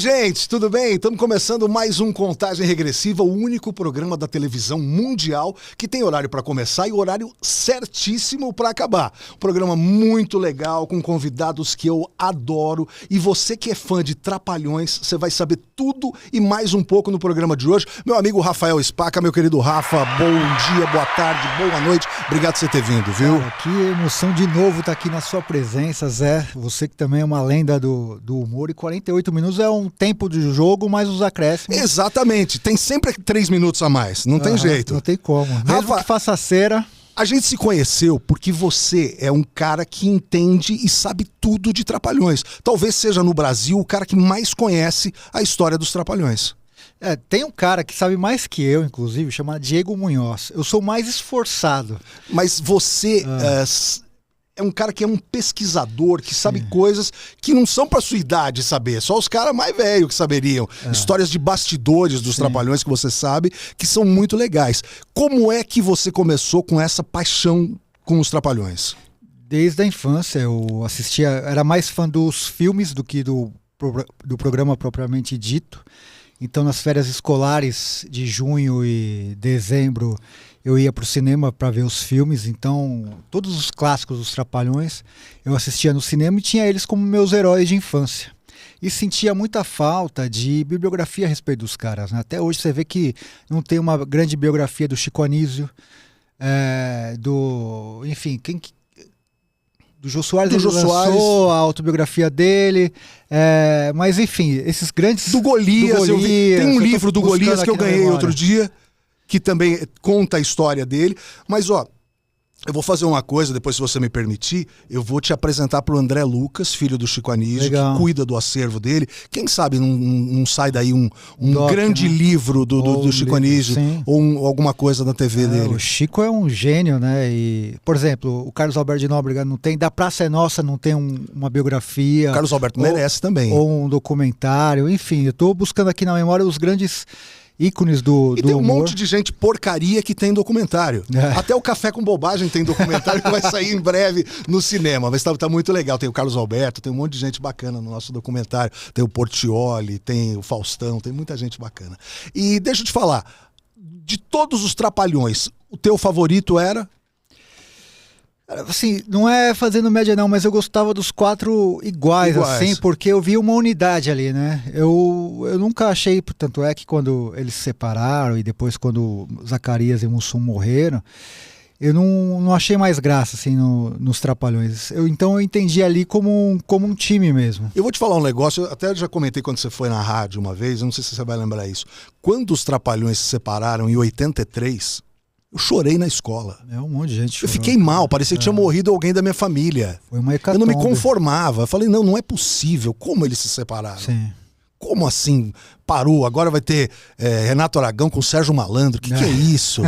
gente, tudo bem? Estamos começando mais um Contagem Regressiva, o único programa da televisão mundial que tem horário para começar e horário certíssimo para acabar. Um programa muito legal, com convidados que eu adoro. E você que é fã de Trapalhões, você vai saber tudo e mais um pouco no programa de hoje. Meu amigo Rafael Spaca, meu querido Rafa, bom dia, boa tarde, boa noite. Obrigado por você ter vindo, viu? Cara, que emoção de novo estar aqui na sua presença, Zé. Você que também é uma lenda do humor. E 48 minutos é um tempo de jogo, mais os acréscimos. Exatamente. Tem sempre 3 minutos a mais. Não tem jeito. Não tem como. Mesmo Rafa, que faça cera. A gente se conheceu porque você é um cara que entende e sabe tudo de Trapalhões. Talvez seja no Brasil o cara que mais conhece a história dos Trapalhões. Tem um cara que sabe mais que eu, inclusive, chamado Diego Munhoz. Eu sou mais esforçado. Mas você é um cara que é um pesquisador, que sabe coisas que não são pra sua idade saber. Só os caras mais velhos que saberiam. Histórias de bastidores dos Trapalhões que você sabe, que são muito legais. Como é que você começou com essa paixão com os Trapalhões? Desde a infância eu assistia, era mais fã dos filmes do que do programa propriamente dito. Então nas férias escolares de junho e dezembro eu ia para o cinema para ver os filmes. Então todos os clássicos dos Trapalhões eu assistia no cinema e tinha eles como meus heróis de infância. E sentia muita falta de bibliografia a respeito dos caras, né? Até hoje você vê que não tem uma grande biografia do Chico Anísio, do Jô Soares, ele lançou a autobiografia dele, mas enfim, esses grandes... Do Golias, tem um livro do Golias que eu ganhei outro dia, que também conta a história dele, mas eu vou fazer uma coisa, depois se você me permitir, eu vou te apresentar pro André Lucas, filho do Chico Anísio, que cuida do acervo dele. Quem sabe não sai daí um grande livro do Chico Anísio, ou alguma coisa na TV dele. O Chico é um gênio, né? E, por exemplo, o Carlos Alberto de Nóbrega não tem, da Praça é Nossa não tem uma biografia. O Carlos Alberto merece também. Ou um documentário, enfim, eu tô buscando aqui na memória os grandes ícones do E tem um humor. monte de gente porcaria que tem documentário. Até o Café com Bobagem tem documentário que vai sair em breve no cinema. Mas tá muito legal. Tem o Carlos Alberto, tem um monte de gente bacana no nosso documentário. Tem o Portiolli, tem o Faustão, tem muita gente bacana. E deixa eu te falar, de todos os Trapalhões, o teu favorito era? Assim, não é fazendo média não, mas eu gostava dos 4 iguais, assim, porque eu vi uma unidade ali, né? Eu nunca achei, tanto é que quando eles se separaram e depois quando Zacarias e Mussum morreram, eu não achei mais graça, assim, nos Trapalhões. Então eu entendi ali como um time mesmo. Eu vou te falar um negócio, eu até já comentei quando você foi na rádio uma vez, eu não sei se você vai lembrar isso. Quando os Trapalhões se separaram em 83... eu chorei na escola. Um monte de gente chorou. Eu fiquei mal, parecia que tinha morrido alguém da minha família. Foi uma hecatombe. Eu não me conformava. Eu falei, não é possível. Como eles se separaram? Sim. Como assim? Parou, agora vai ter Renato Aragão com Sérgio Malandro. O que é isso?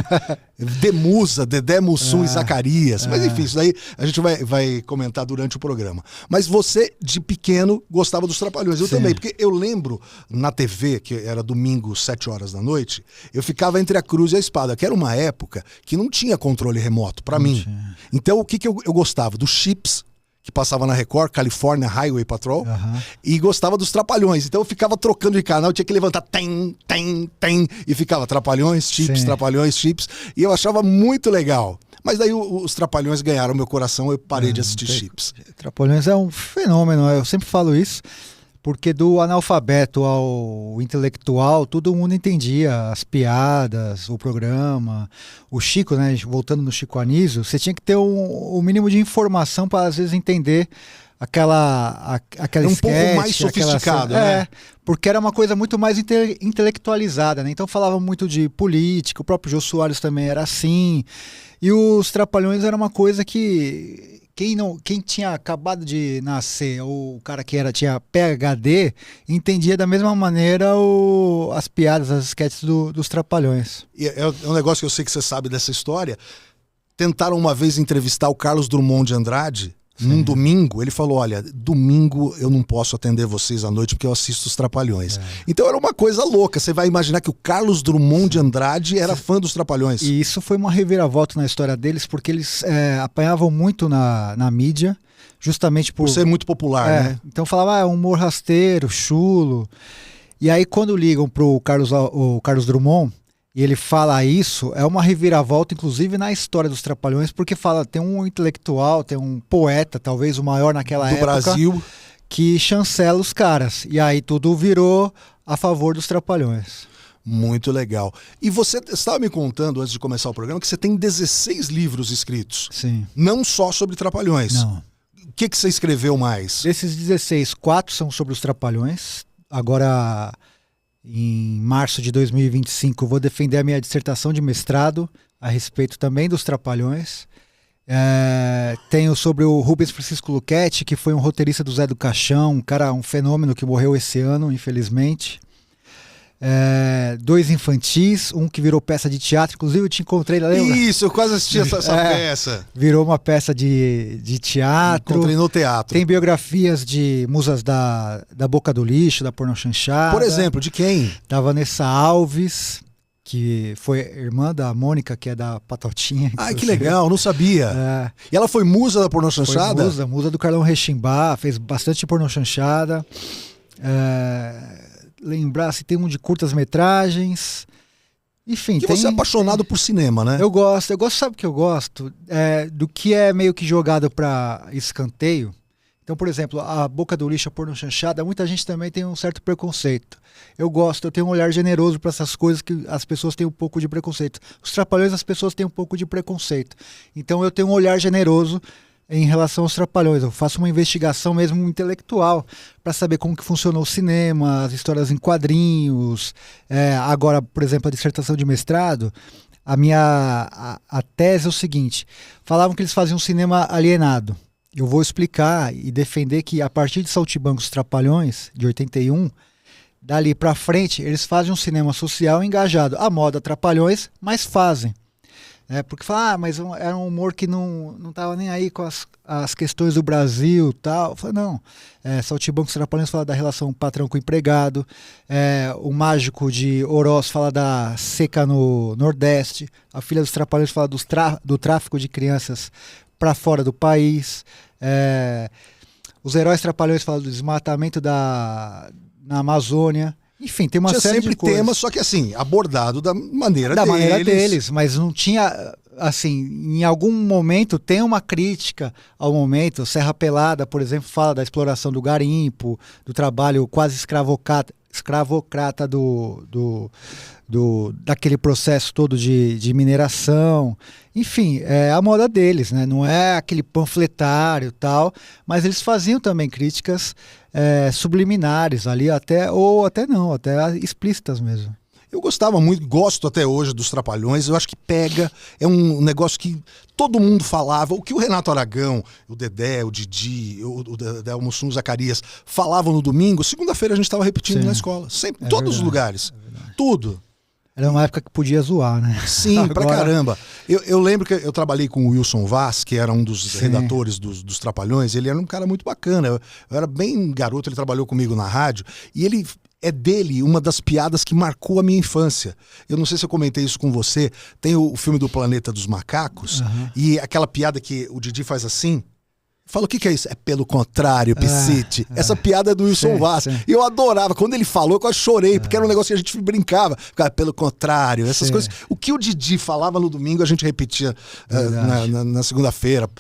Demusa, Dedé Mussum e Zacarias. Mas enfim, isso daí a gente vai comentar durante o programa. Mas você, de pequeno, gostava dos Trapalhões. Eu também, porque eu lembro na TV, que era domingo, 7 horas da noite, eu ficava entre a cruz e a espada, que era uma época que não tinha controle remoto, pra mim. Então, o que eu gostava? Dos Chips, que passava na Record, California Highway Patrol, e gostava dos Trapalhões. Então eu ficava trocando de canal, tinha que levantar tem, e ficava Trapalhões, Chips, Trapalhões, Chips, e eu achava muito legal. Mas daí os Trapalhões ganharam meu coração, eu parei de assistir Chips. Trapalhões é um fenômeno, eu sempre falo isso, porque do analfabeto ao intelectual, todo mundo entendia as piadas, o programa. O Chico, né, voltando no Chico Anísio, você tinha que ter o mínimo de informação para às vezes entender aquela um sketch, pouco mais sofisticado, né? Porque era uma coisa muito mais intelectualizada, né? Então falava muito de política, o próprio Jô Soares também era assim. E os Trapalhões era uma coisa que quem tinha acabado de nascer, ou o cara que tinha PhD, entendia da mesma maneira as piadas, as sketches dos Trapalhões. E é um negócio que eu sei que você sabe dessa história. Tentaram uma vez entrevistar o Carlos Drummond de Andrade, num domingo, ele falou, olha, domingo eu não posso atender vocês à noite porque eu assisto os Trapalhões. Então era uma coisa louca, você vai imaginar que o Carlos Drummond de Andrade era fã dos Trapalhões. E isso foi uma reviravolta na história deles, porque eles apanhavam muito na mídia, justamente por ser muito popular, né? Então falava, humor rasteiro, chulo. E aí quando ligam pro Carlos Drummond, e ele fala isso, é uma reviravolta, inclusive, na história dos Trapalhões, porque fala, tem um intelectual, tem um poeta, talvez o maior naquela época, Brasil, que chancela os caras. E aí tudo virou a favor dos Trapalhões. Muito legal. E você estava me contando, antes de começar o programa, que você tem 16 livros escritos. Sim. Não só sobre Trapalhões. Não. O que você escreveu mais? Desses 16, 4 são sobre os Trapalhões. Agora, em março de 2025, eu vou defender a minha dissertação de mestrado a respeito também dos Trapalhões. Tenho sobre o Rubens Francisco Luchetti, que foi um roteirista do Zé do Caixão, um fenômeno que morreu esse ano, infelizmente. 2 infantis, um que virou peça de teatro, inclusive eu te encontrei, lembra? Isso, eu quase assisti essa peça. Virou uma peça de teatro. Encontrei no teatro. Tem biografias de musas da Boca do Lixo, da Pornô Chanchada. Por exemplo, de quem? Da Vanessa Alves, que foi irmã da Mônica, que é da Patotinha. Ai, que legal, não sabia. E ela foi musa da Pornô Chanchada? Foi musa do Carlão Rechimbá, fez bastante Pornô Chanchada. Lembrar se tem um de curtas-metragens. Enfim. Que você é apaixonado por cinema, né? Eu gosto, sabe o que eu gosto? Do que é meio que jogado para escanteio. Então, por exemplo, a Boca do Lixo, a Pornô Chanchada, muita gente também tem um certo preconceito. Eu tenho um olhar generoso para essas coisas que as pessoas têm um pouco de preconceito. Os Trapalhões, as pessoas têm um pouco de preconceito. Então eu tenho um olhar generoso em relação aos Trapalhões. Eu faço uma investigação mesmo intelectual para saber como que funcionou o cinema, as histórias em quadrinhos. Agora, por exemplo, a dissertação de mestrado, a tese é o seguinte: falavam que eles faziam um cinema alienado. Eu vou explicar e defender que a partir de Saltimbancos Trapalhões, de 81, dali para frente, eles fazem um cinema social engajado. A moda Trapalhões, mas fazem. Porque fala, mas era um humor que não estava nem aí com as questões do Brasil e tal. Eu falei, não. Saltimbancos Trapalhões fala da relação patrão com empregado. O Mágico de Oroz fala da seca no Nordeste. A Filha dos Trapalhões fala do tráfico de crianças para fora do país. Os Heróis Trapalhões falam do desmatamento na Amazônia. Enfim, tem uma série de coisas. Tinha sempre tema, só que assim, abordado da maneira deles. Da maneira deles, mas não tinha, assim, em algum momento tem uma crítica ao momento. Serra Pelada, por exemplo, fala da exploração do garimpo, do trabalho quase escravocrata daquele processo todo de mineração. Enfim, é a moda deles, né? Não é aquele panfletário e tal, mas eles faziam também críticas subliminares ali, até explícitas mesmo. Eu gostava muito, gosto até hoje dos Trapalhões, eu acho que pega, é um negócio que todo mundo falava, o que o Renato Aragão, o Dedé, o Didi, o Delmo Mussum, Zacarias falavam no domingo, segunda-feira a gente estava repetindo na escola, sempre, em todos os lugares, tudo. Era uma época que podia zoar, né? Sim, agora... pra caramba. Eu lembro que eu trabalhei com o Wilson Vaz, que era um dos redatores dos Trapalhões. Ele era um cara muito bacana. Eu era bem garoto, ele trabalhou comigo na rádio. E ele é dele uma das piadas que marcou a minha infância. Eu não sei se eu comentei isso com você. Tem o filme do Planeta dos Macacos. E aquela piada que o Didi faz assim... Fala, o que é isso? É pelo contrário, Piscite. Essa piada é do Wilson Vaz. E eu adorava. Quando ele falou, eu quase chorei, porque era um negócio que a gente brincava. Ficava, pelo contrário, essas coisas. O que o Didi falava no domingo, a gente repetia na segunda-feira.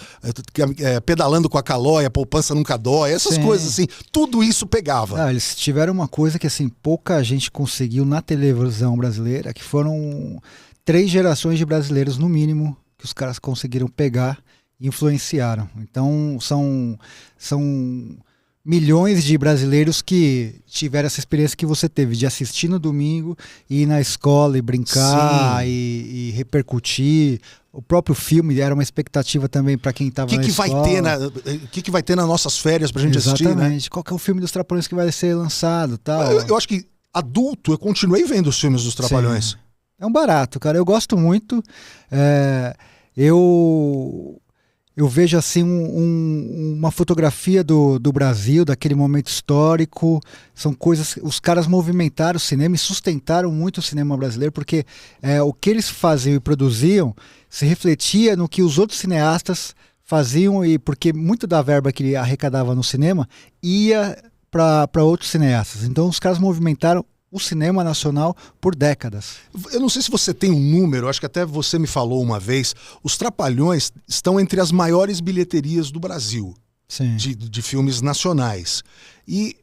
Pedalando com a calóia, poupança nunca dói. Essas coisas assim. Tudo isso pegava. Eles tiveram uma coisa que assim pouca gente conseguiu na televisão brasileira, que foram 3 gerações de brasileiros, no mínimo, que os caras conseguiram pegar. Influenciaram. Então são milhões de brasileiros que tiveram essa experiência que você teve de assistir no domingo e ir na escola e brincar e repercutir. O próprio filme era uma expectativa também para quem estava na escola. O que vai ter nas nossas férias pra gente assistir, né? Exatamente. Qual que é o filme dos Trapalhões que vai ser lançado, tal. Eu acho que adulto eu continuei vendo os filmes dos Trapalhões. Sim. É um barato, cara. Eu gosto muito. Eu eu vejo assim uma fotografia do Brasil, daquele momento histórico. São coisas, os caras movimentaram o cinema e sustentaram muito o cinema brasileiro, porque o que eles faziam e produziam se refletia no que os outros cineastas faziam, e porque muito da verba que ele arrecadava no cinema ia para outros cineastas. Então os caras movimentaram o cinema nacional por décadas. Eu não sei se você tem um número, acho que até você me falou uma vez, os Trapalhões estão entre as maiores bilheterias do Brasil, Sim. de filmes nacionais. E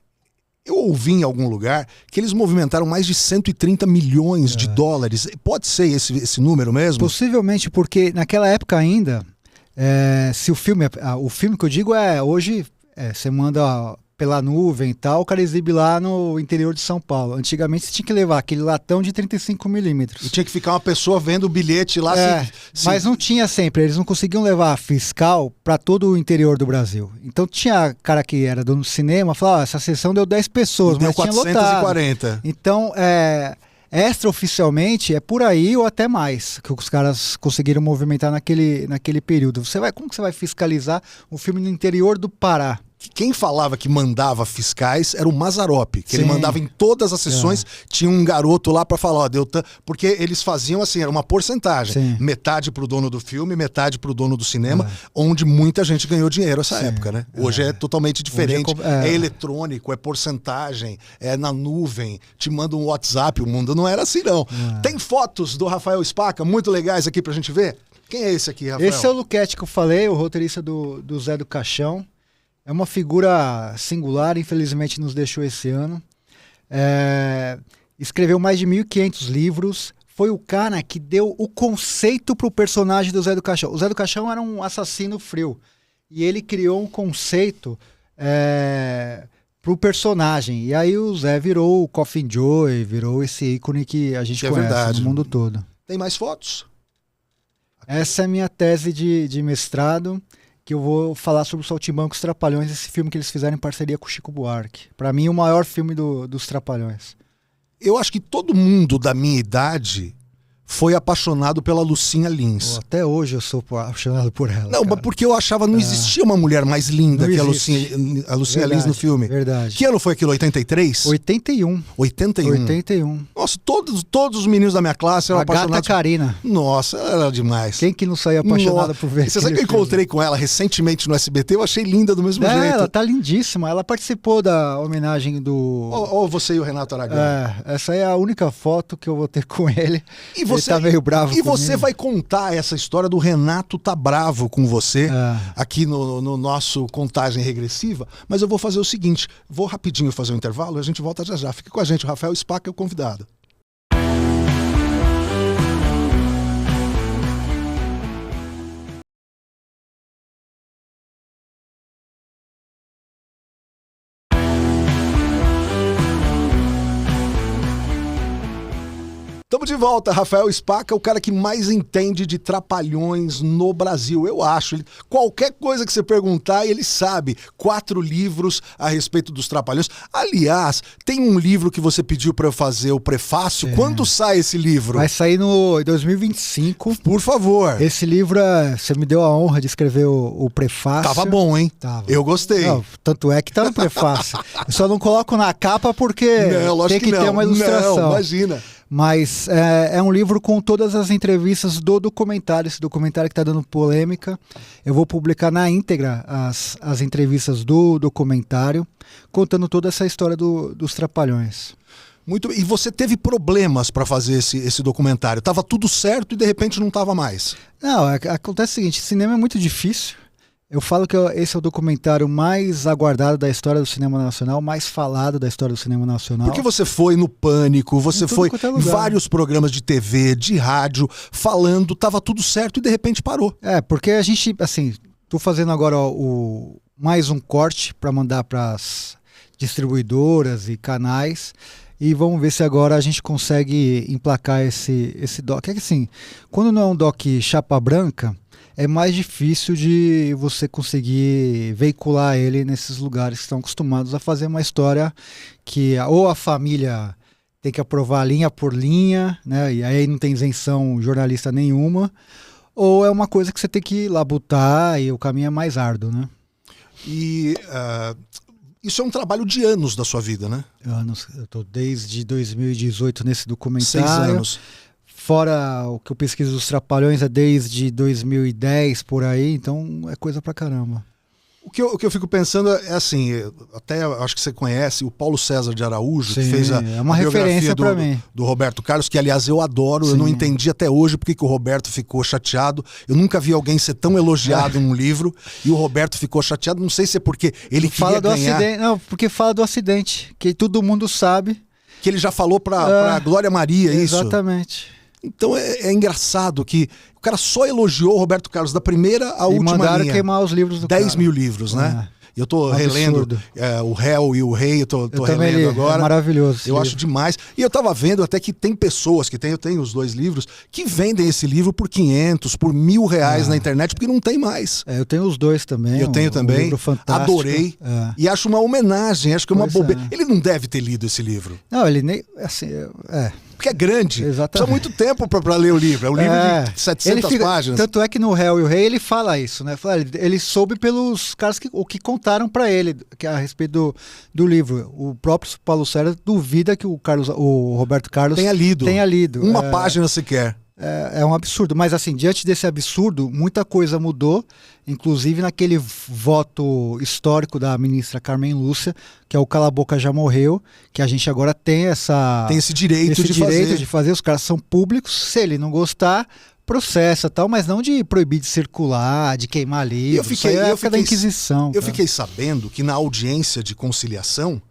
eu ouvi em algum lugar que eles movimentaram mais de 130 milhões de dólares. Pode ser esse número mesmo? Possivelmente, porque naquela época ainda, se o filme que eu digo hoje, você manda pela nuvem e tal, o cara exibe lá no interior de São Paulo. Antigamente você tinha que levar aquele latão de 35mm. E tinha que ficar uma pessoa vendo o bilhete lá. Mas não tinha sempre, eles não conseguiam levar fiscal para todo o interior do Brasil. Então tinha cara que era dono do cinema, falava, essa sessão deu 10 pessoas, mas tinha lotado. 440. Então, extraoficialmente é por aí ou até mais que os caras conseguiram movimentar naquele período. Como que você vai fiscalizar um filme no interior do Pará? Quem falava que mandava fiscais era o Mazzaropi, que ele mandava em todas as sessões, tinha um garoto lá para falar, porque eles faziam assim, era uma porcentagem, metade pro dono do filme, metade pro dono do cinema, onde muita gente ganhou dinheiro nessa época, né? Hoje é totalmente diferente, é eletrônico, é porcentagem, é na nuvem, te manda um WhatsApp, o mundo não era assim não. Tem fotos do Rafael Spaca muito legais aqui pra gente ver? Quem é esse aqui, Rafael? Esse é o Luquete que eu falei, o roteirista do Zé do Caixão. É uma figura singular, infelizmente nos deixou esse ano. Escreveu mais de 1.500 livros. Foi o cara que deu o conceito para o personagem do Zé do Caixão. O Zé do Caixão era um assassino frio. E ele criou um conceito para o personagem. E aí o Zé virou o Coffin Joe, virou esse ícone que a gente conhece no mundo todo. Tem mais fotos? Essa é a minha tese de mestrado, que eu vou falar sobre o Saltimbancos Trapalhões, esse filme que eles fizeram em parceria com o Chico Buarque. Para mim, o maior filme dos Trapalhões. Eu acho que todo mundo da minha idade foi apaixonado pela Lucinha Lins. Até hoje eu sou apaixonado por ela. Não, cara, porque eu achava não existia uma mulher mais linda que a Lucinha Lins no filme. Verdade. Que ano foi aquilo? 83? 81. 81? 81. Nossa, todos os meninos da minha classe eram apaixonados. A gata Karina. Nossa, ela era demais. Quem que não saía apaixonada por ver? Você sabe que eu encontrei com ela recentemente no SBT? Eu achei linda do mesmo jeito. Ela tá lindíssima. Ela participou da homenagem do... Ou você e o Renato Aragão. Essa é a única foto que eu vou ter com ele. E você tá meio bravo comigo. Você vai contar essa história do Renato tá bravo com você aqui no nosso Contagem Regressiva, mas eu vou fazer o seguinte, vou rapidinho fazer um intervalo e a gente volta já já. Fique com a gente, o Rafael Spaca é o convidado. Estamos de volta, Rafael Spaca, o cara que mais entende de Trapalhões no Brasil, eu acho. Qualquer coisa que você perguntar, ele sabe. 4 livros a respeito dos Trapalhões. Aliás, tem um livro que você pediu para eu fazer o prefácio. Quando sai esse livro? Vai sair em 2025. Por favor. Esse livro, você me deu a honra de escrever o prefácio. Tava bom, hein? Tava. Eu gostei. Não, tanto é que tá no prefácio. Eu só não coloco na capa porque tem que ter uma ilustração. Não, imagina. Mas é um livro com todas as entrevistas do documentário, esse documentário que está dando polêmica. Eu vou publicar na íntegra as entrevistas do documentário, contando toda essa história dos Trapalhões. Muito. E você teve problemas para fazer esse documentário? Tava tudo certo e de repente não tava mais? Não, acontece o seguinte, cinema é muito difícil. Eu falo que esse é o documentário mais aguardado da história do cinema nacional, mais falado da história do cinema nacional. Porque você foi no Pânico, você foi em vários programas de TV, de rádio, falando, tava tudo certo e de repente parou. Porque a gente, assim, tô fazendo agora mais um corte para mandar para as distribuidoras e canais. E vamos ver se agora a gente consegue emplacar esse doc. É que assim, quando não é um doc chapa branca, é mais difícil de você conseguir veicular ele nesses lugares que estão acostumados a fazer uma história que ou a família tem que aprovar linha por linha, né? E aí não tem isenção jornalista nenhuma, ou é uma coisa que você tem que labutar e o caminho é mais árduo, né? E isso é um trabalho de anos da sua vida, né? Anos, eu tô desde 2018 nesse 6 documentário. anos. Fora o que eu pesquiso dos Trapalhões é desde 2010 por aí, então é coisa pra caramba. O que eu fico pensando é assim, até acho que você conhece o Paulo César de Araújo, Sim, que fez é uma a biografia referência pra mim. do Roberto Carlos, que aliás eu adoro, eu Sim. não entendi até hoje porque que o Roberto ficou chateado. Eu nunca vi alguém ser tão elogiado num livro e o Roberto ficou chateado, não sei se é porque ele Fala queria do ganhar, acidente, não, porque fala do acidente, que todo mundo sabe. que ele já falou pra Glória Maria isso. Exatamente. Então é engraçado que o cara só elogiou o Roberto Carlos da primeira à E última mandaram linha. queimar os livros do 10 cara. mil livros, né? Eu tô relendo Absurdo. O Réu e o Rei, eu tô também relendo li, agora. é maravilhoso esse Eu livro. acho demais. E eu tava vendo até que tem pessoas eu tenho os 2 livros, que vendem esse livro por 500, por R$1.000 na internet, porque não tem mais. Eu tenho os 2 também. Eu tenho também, livro fantástico. adorei. É. E acho uma homenagem, acho que é uma Pois bobeira. é. Ele não deve ter lido esse livro. Não, ele nem. Assim, Porque é grande. Exatamente. Precisa muito tempo pra ler o livro. É um livro de 700 páginas. Tanto é que no Réu e o Rei ele fala isso, né? Ele soube pelos caras que contaram pra ele que a respeito do livro. O próprio Paulo César duvida que o Roberto Carlos Tenha lido. Uma página sequer. É um absurdo, mas assim, diante desse absurdo, muita coisa mudou, inclusive naquele voto histórico da ministra Carmen Lúcia, que é o Cala a Boca Já Morreu, que a gente agora tem esse direito de fazer, os caras são públicos, se ele não gostar, processa tal, mas não de proibir de circular, de queimar livros, isso aí é a época da Inquisição. Eu fiquei sabendo que na audiência de conciliação,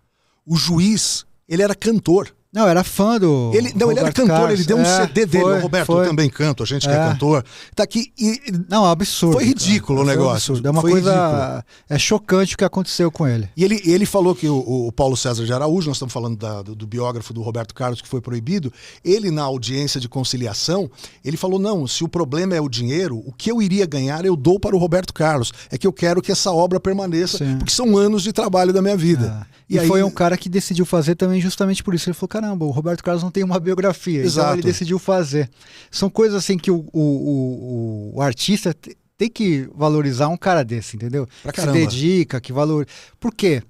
o juiz, ele era cantor. Não, era fã do. Ele era cantor, Carlos. ele deu um CD dele. O Roberto, foi. eu também canto, a gente que é cantor. Tá aqui e. Não, é um absurdo. Foi ridículo o negócio. É uma coisa. É chocante o que aconteceu com ele. E ele falou que o Paulo César de Araújo, nós estamos falando do biógrafo do Roberto Carlos, que foi proibido. Ele, na audiência de conciliação, ele falou: não, se o problema é o dinheiro, o que eu iria ganhar eu dou para o Roberto Carlos. É que eu quero que essa obra permaneça, porque são anos de trabalho da minha vida. E aí, foi um cara que decidiu fazer também justamente por isso. Ele falou, caramba, o Roberto Carlos não tem uma biografia. Exato. Então ele decidiu fazer. São coisas assim que o artista tem que valorizar um cara desse, entendeu? Pra que se caramba. dedica, que valoriza. Por quê?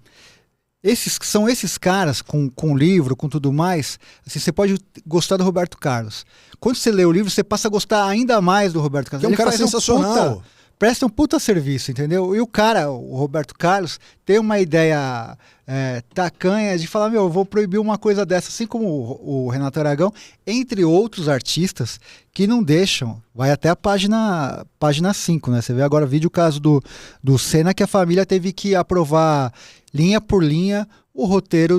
São esses caras com livro, com tudo mais, assim, você pode gostar do Roberto Carlos. Quando você lê o livro, você passa a gostar ainda mais do Roberto Carlos. Que é um cara sensacional. Presta um puta serviço, entendeu? E o cara, o Roberto Carlos, tem uma ideia tacanha de falar, eu vou proibir uma coisa dessa, assim como o Renato Aragão, entre outros artistas que não deixam. Vai até a página 5, né? Você vê agora vídeo o caso do Senna, que a família teve que aprovar linha por linha o roteiro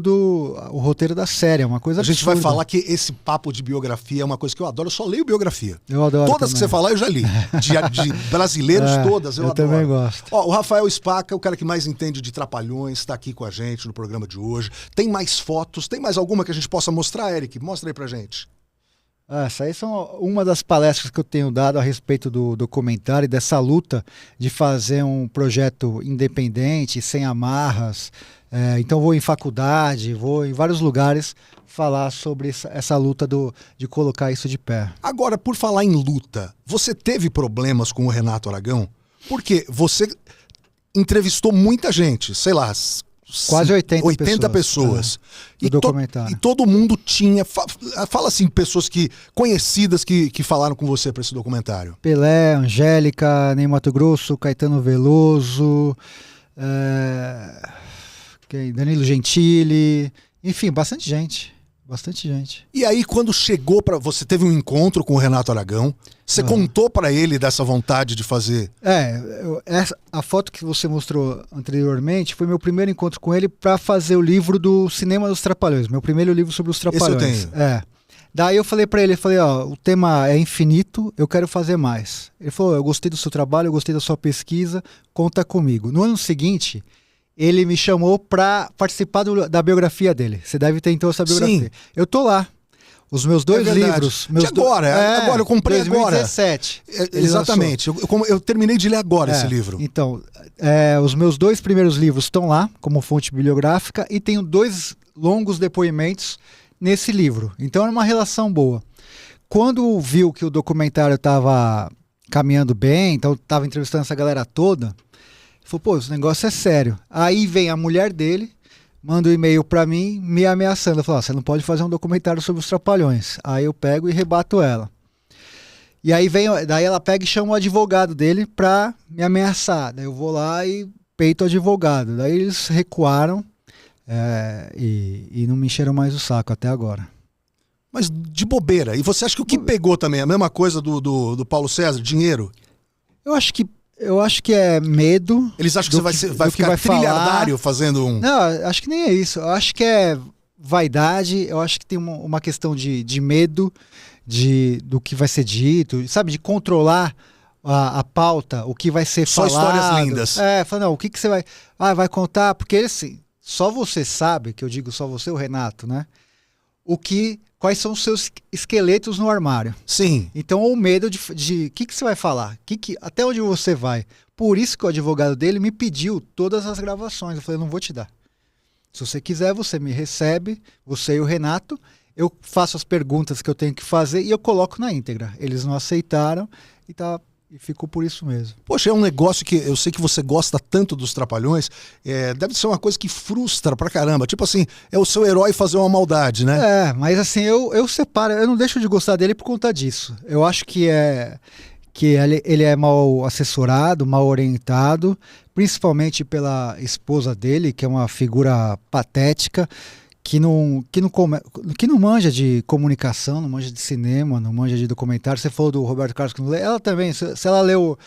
da série, é uma coisa absurda. A gente vai falar que esse papo de biografia é uma coisa que eu adoro, eu só leio biografia. Eu adoro todas também. que você falar eu já li. De brasileiros todas, eu adoro. Eu também gosto. Ó, o Rafael Spaca, o cara que mais entende de Trapalhões, está aqui com a gente no programa de hoje. Tem mais fotos? Tem mais alguma que a gente possa mostrar, Eric? Mostra aí pra gente. Essa aí são uma das palestras que eu tenho dado a respeito do documentário e dessa luta de fazer um projeto independente, sem amarras. Então vou em faculdade, vou em vários lugares falar sobre essa luta de colocar isso de pé. Agora, por falar em luta, você teve problemas com o Renato Aragão? Porque você entrevistou muita gente, sei lá, quase 80 pessoas. E todo mundo tinha. Fala assim, pessoas conhecidas que falaram com você para esse documentário. Pelé, Angélica, Ney Matogrosso, Caetano Veloso, Danilo Gentili, enfim, bastante gente. E aí, quando chegou para você, teve um encontro com o Renato Aragão, você contou para ele dessa vontade de fazer? A foto que você mostrou anteriormente foi meu primeiro encontro com ele para fazer o livro do Cinema dos Trapalhões, meu primeiro livro sobre os Trapalhões. Esse eu tenho. Daí eu falei para ele, o tema é infinito, eu quero fazer mais. Ele falou, eu gostei do seu trabalho, eu gostei da sua pesquisa, conta comigo. No ano seguinte, ele me chamou para participar da biografia dele. Você deve ter então essa biografia. Sim. Eu tô lá. Os meus 2 livros. Agora, eu comprei 2017, agora. Exatamente. Eu terminei de ler agora esse livro. Então, os meus 2 primeiros livros estão lá, como fonte bibliográfica, e tenho 2 longos depoimentos nesse livro. Então, é uma relação boa. Quando viu que o documentário estava caminhando bem, então tava entrevistando essa galera toda. Ele falou, pô, esse negócio é sério. Aí vem a mulher dele, manda um e-mail pra mim, me ameaçando. Falou, você não pode fazer um documentário sobre os Trapalhões. Aí eu pego e rebato ela. E aí daí ela pega e chama o advogado dele pra me ameaçar. Daí eu vou lá e peito o advogado. Daí eles recuaram e não me encheram mais o saco até agora. Mas de bobeira. E você acha que o que pegou também é a mesma coisa do Paulo César? Dinheiro? Eu acho que é medo. Eles acham que você vai ficar trilhardário fazendo um... Não, acho que nem é isso. Eu acho que é vaidade. Eu acho que tem uma questão de medo do que vai ser dito, sabe? De controlar a pauta, o que vai ser falado. Só histórias lindas. Fala, não, o que você vai contar? Porque assim, só você sabe, que eu digo só você, o Renato, né? Quais são os seus esqueletos no armário. Sim. Então, o medo de o que você vai falar? Até onde você vai? Por isso que o advogado dele me pediu todas as gravações. Eu falei, não vou te dar. Se você quiser, você me recebe, você e o Renato, eu faço as perguntas que eu tenho que fazer e eu coloco na íntegra. Eles não aceitaram e ficou por isso mesmo. Poxa, é um negócio que eu sei que você gosta tanto dos Trapalhões, deve ser uma coisa que frustra pra caramba. Tipo assim, é o seu herói fazer uma maldade, né? Mas assim, eu separo, eu não deixo de gostar dele por conta disso. Eu acho que ele é mal assessorado, mal orientado, principalmente pela esposa dele, que é uma figura patética, que não manja de comunicação, não manja de cinema, não manja de documentário. Você falou do Roberto Carlos, que não lê. Ela também, se ela leu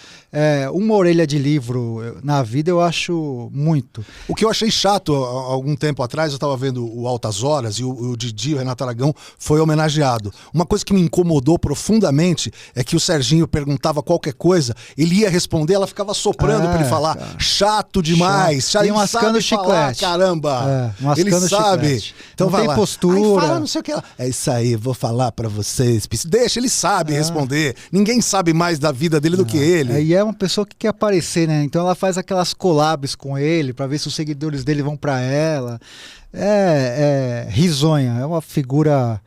uma orelha de livro na vida, eu acho muito. O que eu achei chato, há algum tempo atrás, eu estava vendo o Altas Horas e o Didi, o Renato Aragão, foi homenageado. Uma coisa que me incomodou profundamente é que o Serginho perguntava qualquer coisa, ele ia responder, ela ficava soprando para ele falar. Cara. Chato demais. Chato. E mascando chiclete. Caramba. Ele sabe. Chiclete. Então não vai tem lá. postura. Aí fala não sei o que lá. É isso aí, vou falar pra vocês. Deixa, ele sabe responder. Ninguém sabe mais da vida dele do que ele. E é uma pessoa que quer aparecer, né? Então ela faz aquelas collabs com ele pra ver se os seguidores dele vão pra ela. É risonha, é uma figura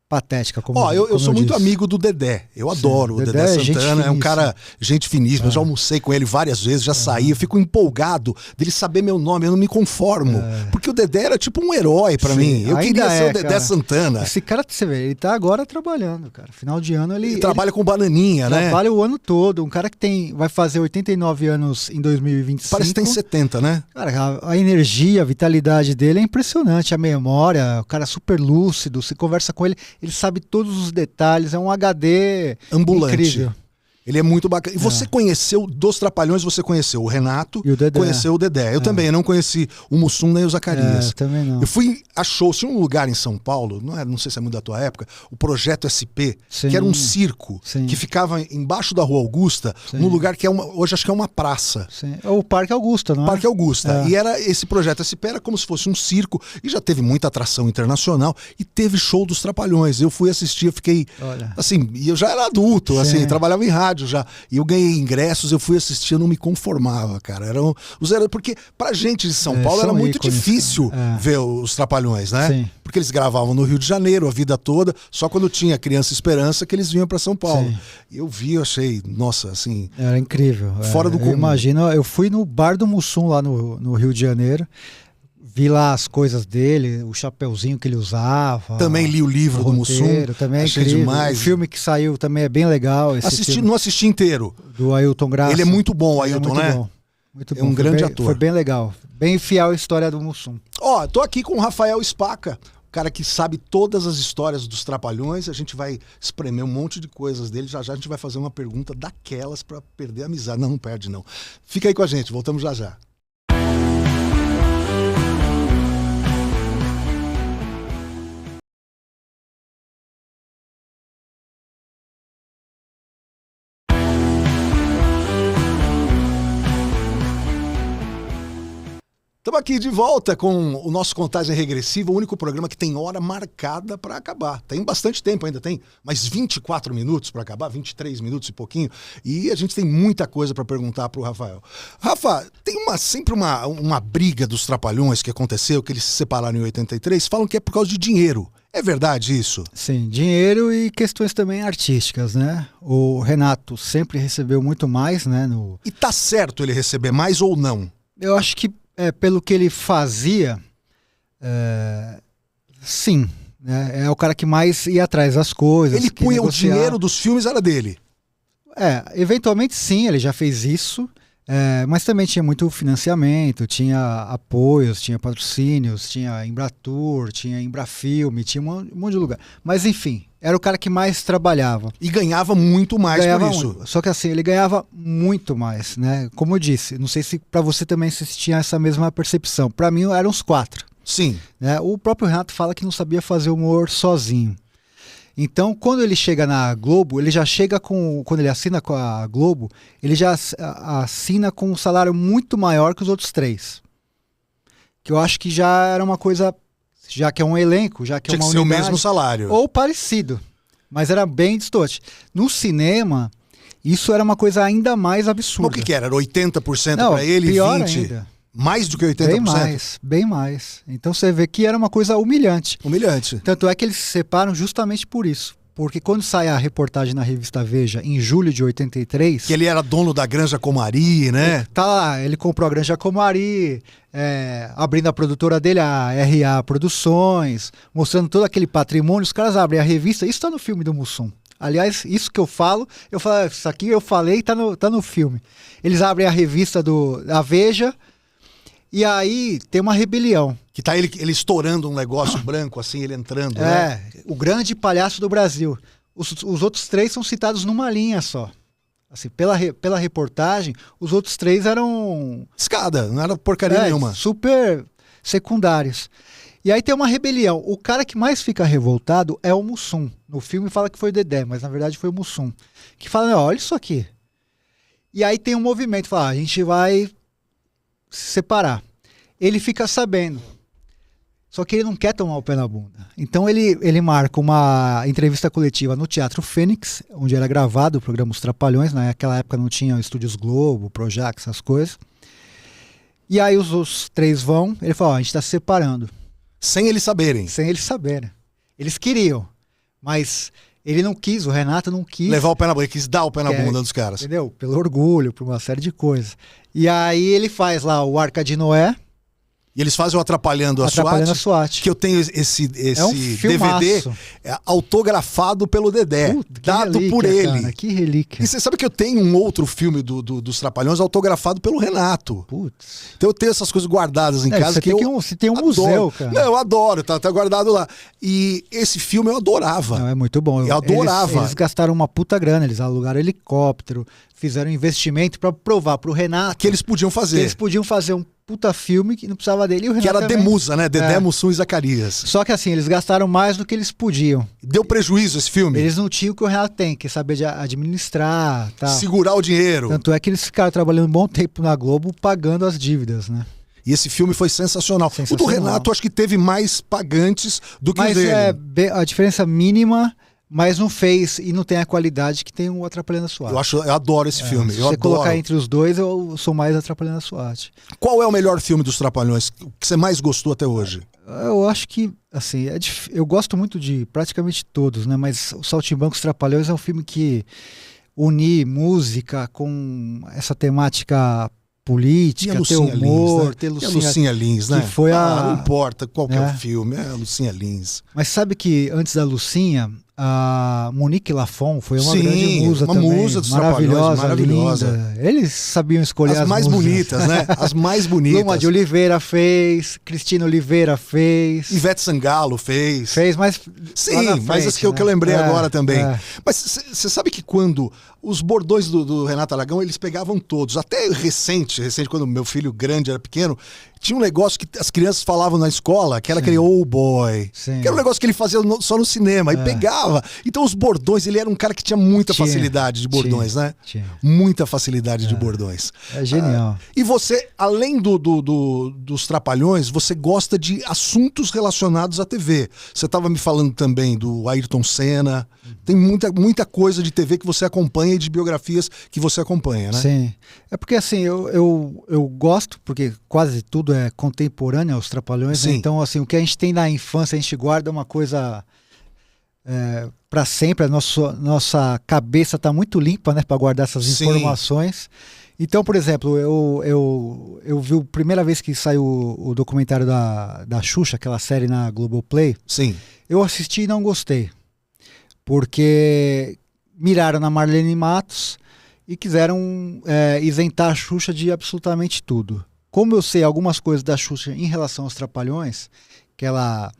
patética. Eu sou muito amigo do Dedé. Eu adoro. O Dedé Santana é um cara, gente finíssima. Eu já almocei com ele várias vezes, já saí. Eu fico empolgado dele saber meu nome. Eu não me conformo. Porque o Dedé era tipo um herói pra mim. Eu queria ser o Dedé Santana. Esse cara, você vê, ele tá agora trabalhando, cara. Final de ano ele trabalha com bananinha, né? Trabalha o ano todo. Um cara que vai fazer 89 anos em 2025. Parece que tem 70, né? Cara, a energia, a vitalidade dele é impressionante. A memória, o cara é super lúcido. Se conversa com ele, ele sabe todos os detalhes, é um HD ambulante. Incrível. Ele é muito bacana. E você conheceu, dos Trapalhões, você conheceu o Renato e o Dedé. Conheceu o Dedé. Eu também não conheci o Mussum nem o Zacarias. Também não. Eu fui a shows, tinha um lugar em São Paulo, não sei se é muito da tua época, o Projeto SP, que era um circo, que ficava embaixo da Rua Augusta, num lugar que hoje acho que é uma praça. Sim. O Parque Augusta, não é? Parque Augusta. E esse Projeto SP era como se fosse um circo, e já teve muita atração internacional, e teve show dos Trapalhões. Eu fui assistir, eu fiquei, assim, e eu já era adulto, assim, trabalhava em rádio já, e eu ganhei ingressos, eu fui assistir, eu não me conformava, cara. Porque pra gente de São Paulo era muito difícil ver os Trapalhões, né? Sim. Porque eles gravavam no Rio de Janeiro a vida toda, só quando tinha Criança Esperança que eles vinham pra São Paulo. Sim. Eu vi, eu achei, nossa, assim... Era incrível. Fora do comum. Imagina, eu fui no Bar do Mussum lá no Rio de Janeiro, vi lá as coisas dele, o chapeuzinho que ele usava. Também li o livro do Mussum. Também é achei incrível. Demais. O filme que saiu também é bem legal. Não assisti inteiro. Do Ailton Graça. Ele é muito bom, o Ailton, né? Bom. Muito bom. É um grande ator. Foi bem legal. Bem fiel à história do Mussum. Tô aqui com o Rafael Spaca, o cara que sabe todas as histórias dos Trapalhões. A gente vai espremer um monte de coisas dele. Já a gente vai fazer uma pergunta daquelas pra perder a amizade. Não perde não. Fica aí com a gente, voltamos já já. Estamos aqui de volta com o nosso Contagem Regressiva, o único programa que tem hora marcada para acabar. Tem bastante tempo ainda, tem mais 24 minutos para acabar, 23 minutos e pouquinho. E a gente tem muita coisa para perguntar para o Rafael. Rafa, tem sempre uma briga dos Trapalhões que aconteceu, que eles se separaram em 83, falam que é por causa de dinheiro. É verdade isso? Sim, dinheiro e questões também artísticas, né? O Renato sempre recebeu muito mais, né? E tá certo ele receber mais ou não? Eu acho que pelo que ele fazia, sim. Né? É o cara que mais ia atrás das coisas. Ele punha o dinheiro dos filmes, era dele. Eventualmente sim, ele já fez isso. Mas também tinha muito financiamento, tinha apoios, tinha patrocínios, tinha Embratur, tinha Embrafilme, tinha um monte de lugar. Mas enfim, era o cara que mais trabalhava. E ganhava muito mais por isso. Muito. Só que assim, ele ganhava muito mais, né? Como eu disse, não sei se para você também se tinha essa mesma percepção. Para mim eram os 4. Sim. Né? O próprio Renato fala que não sabia fazer humor sozinho. Então, quando ele chega na Globo, ele já chega quando ele assina com a Globo, ele já assina com um salário muito maior que os outros 3. Que eu acho que já era uma coisa, já que é um elenco, já que é uma unidade. Tinha que ser o mesmo salário. Ou parecido, mas era bem distante. No cinema, isso era uma coisa ainda mais absurda. Mas o que era? Era 80% para ele e 20%? Ainda. Mais do que 80%? Bem mais. Então você vê que era uma coisa humilhante. Humilhante. Tanto é que eles se separam justamente por isso. Porque quando sai a reportagem na revista Veja, em julho de 83... Que ele era dono da Granja Comari, né? Tá lá, ele comprou a Granja Comari, abrindo a produtora dele, a RA Produções, mostrando todo aquele patrimônio. Os caras abrem a revista, isso tá no filme do Mussum. Aliás, isso que eu falo, isso aqui eu falei e tá no filme. Eles abrem a revista da Veja... E aí tem uma rebelião. Que tá ele estourando um negócio branco, assim, ele entrando, né? O grande palhaço do Brasil. Os outros 3 são citados numa linha só. Assim, pela reportagem, os outros 3 eram... Escada, não era porcaria nenhuma. Super secundários. E aí tem uma rebelião. O cara que mais fica revoltado é o Mussum. No filme fala que foi o Dedé, mas na verdade foi o Mussum. Que fala, olha isso aqui. E aí tem um movimento, fala, a gente vai... se separar. Ele fica sabendo. Só que ele não quer tomar o pé na bunda. Então ele marca uma entrevista coletiva no Teatro Fênix, onde era gravado o programa Os Trapalhões. Naquela época não tinha Estúdios Globo, Projac, essas coisas. E aí os 3 vão, ele fala, a gente está se separando. Sem eles saberem. Sem eles saberem. Eles queriam, mas ele não quis, o Renato não quis. Levar o pé na bunda, ele quis dar o pé na bunda dos caras. Entendeu? Pelo orgulho, por uma série de coisas. E aí ele faz lá o Arca de Noé. E eles fazem o Atrapalhando a SWAT. Que eu tenho esse DVD autografado pelo Dedé. Dado relíquia, por ele. Cara, que relíquia. E você sabe que eu tenho um outro filme dos Trapalhões autografado pelo Renato. Putz. Então eu tenho essas coisas guardadas em casa. Você tem um museu, cara. Não, eu adoro, tá guardado lá. E esse filme eu adorava. Não, é muito bom. Eu adorava. Eles gastaram uma puta grana, eles alugaram helicóptero, fizeram investimento pra provar pro Renato. Que eles podiam fazer. Que eles podiam fazer um puta filme que não precisava dele. E o Renato que era também. Demusa, né? Dedé, Mussum e Zacarias. Só que assim, eles gastaram mais do que eles podiam. Deu prejuízo esse filme? Eles não tinham o que o Renato tem, que é saber de administrar, tal. Segurar o dinheiro. Tanto é que eles ficaram trabalhando um bom tempo na Globo pagando as dívidas, né? E esse filme foi sensacional. O do Renato acho que teve mais pagantes do que o dele. Mas a diferença mínima... Mas não fez e não tem a qualidade que tem o Atrapalhando a SWAT. Eu adoro esse filme. Se você colocar entre os dois, eu sou mais Atrapalhando a SWAT. Qual é o melhor filme dos Trapalhões? O que você mais gostou até hoje? Eu acho que, assim, eu gosto muito de praticamente todos, né? Mas o Saltimbancos Trapalhões é um filme que une música com essa temática política, ter humor, né? Ter Lucinha Lins, né? Que foi não importa qual que é o filme, é a Lucinha Lins. Mas sabe que antes da Lucinha, a Monique Lafon foi uma grande musa também. Uma musa dos maravilhosa. Linda. Eles sabiam escolher as mais musas. Bonitas, né? As mais bonitas. Luma de Oliveira fez, Cristina Oliveira fez. Ivete Sangalo fez. Fez, mas... Sim, mas esse que eu lembrei agora também. Mas você sabe que quando Os bordões do Renato Aragão, eles pegavam todos. Até recente, quando meu filho grande era pequeno, tinha um negócio que as crianças falavam na escola, que era aquele oh boy. Sim. Que era um negócio que ele fazia só no cinema, e pegava. Então os bordões, ele era um cara que tinha muita facilidade de bordões, né? Muita facilidade de bordões. É genial. E você, além dos Trapalhões, você gosta de assuntos relacionados à TV. Você estava me falando também do Ayrton Senna. Tem muita coisa de TV que você acompanha e de biografias que você acompanha, né? Sim. É porque assim, eu gosto, porque quase tudo é contemporâneo aos Trapalhões, né? Então assim, o que a gente tem na infância, a gente guarda uma coisa para sempre. A nossa cabeça está muito limpa, né, para guardar essas informações. Então, por exemplo, eu vi a primeira vez que saiu o documentário da Xuxa, aquela série na Globoplay. Sim. Eu assisti e não gostei. Porque miraram na Marlene Matos e quiseram isentar a Xuxa de absolutamente tudo. Como eu sei algumas coisas da Xuxa em relação aos Trapalhões, que ela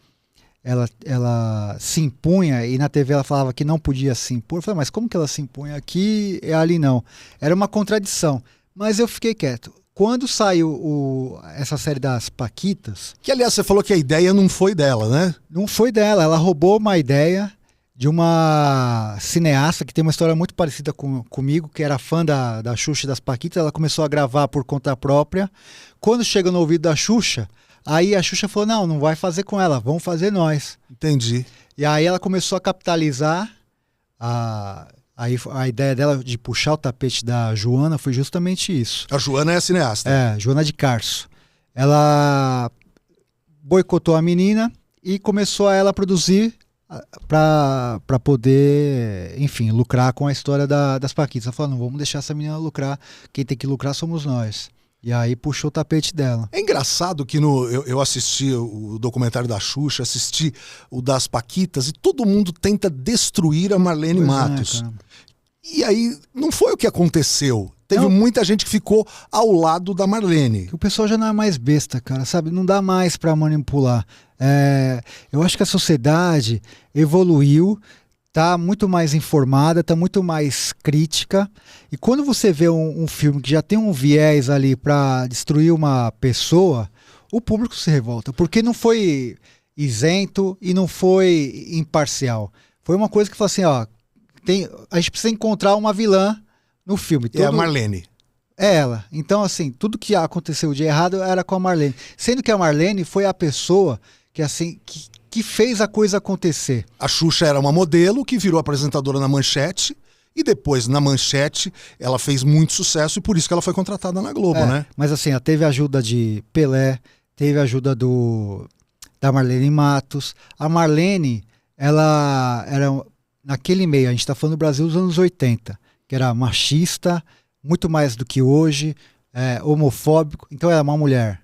se impunha, e na TV ela falava que não podia se impor. Eu falei, mas como que ela se impunha aqui e ali não? Era uma contradição. Mas eu fiquei quieto. Quando saiu essa série das Paquitas... Que, aliás, você falou que a ideia não foi dela, né? Não foi dela. Ela roubou uma ideia de uma cineasta que tem uma história muito parecida comigo, que era fã da Xuxa e das Paquitas. Ela começou a gravar por conta própria. Quando chega no ouvido da Xuxa, aí a Xuxa falou, não vai fazer com ela, vamos fazer nós. Entendi. E aí ela começou a capitalizar. Aí a ideia dela de puxar o tapete da Joana foi justamente isso. A Joana é a cineasta. Joana de Carso. Ela boicotou a menina e começou a ela produzir para poder, enfim, lucrar com a história das Paquitas. Ela falou, não vamos deixar essa menina lucrar, quem tem que lucrar somos nós. E aí puxou o tapete dela. É engraçado que eu assisti o documentário da Xuxa, assisti o das Paquitas, e todo mundo tenta destruir a Marlene Matos. E aí não foi o que aconteceu. Teve muita gente que ficou ao lado da Marlene. O pessoal já não é mais besta, cara, sabe? Não dá mais para manipular. Eu acho que a sociedade evoluiu, tá muito mais informada, tá muito mais crítica. E quando você vê um filme que já tem um viés ali para destruir uma pessoa, o público se revolta, porque não foi isento e não foi imparcial. Foi uma coisa que falou assim, a gente precisa encontrar uma vilã no filme. É a Marlene. É ela. Então, assim, tudo que aconteceu de errado era com a Marlene. Sendo que a Marlene foi a pessoa que fez a coisa acontecer. A Xuxa era uma modelo que virou apresentadora na Manchete, e depois, na Manchete, ela fez muito sucesso, e por isso que ela foi contratada na Globo, né? Mas assim, ela teve a ajuda de Pelé, teve a ajuda da Marlene Matos. A Marlene, ela era, naquele meio, a gente está falando do Brasil dos anos 80, que era machista, muito mais do que hoje, homofóbico. Então ela é uma mulher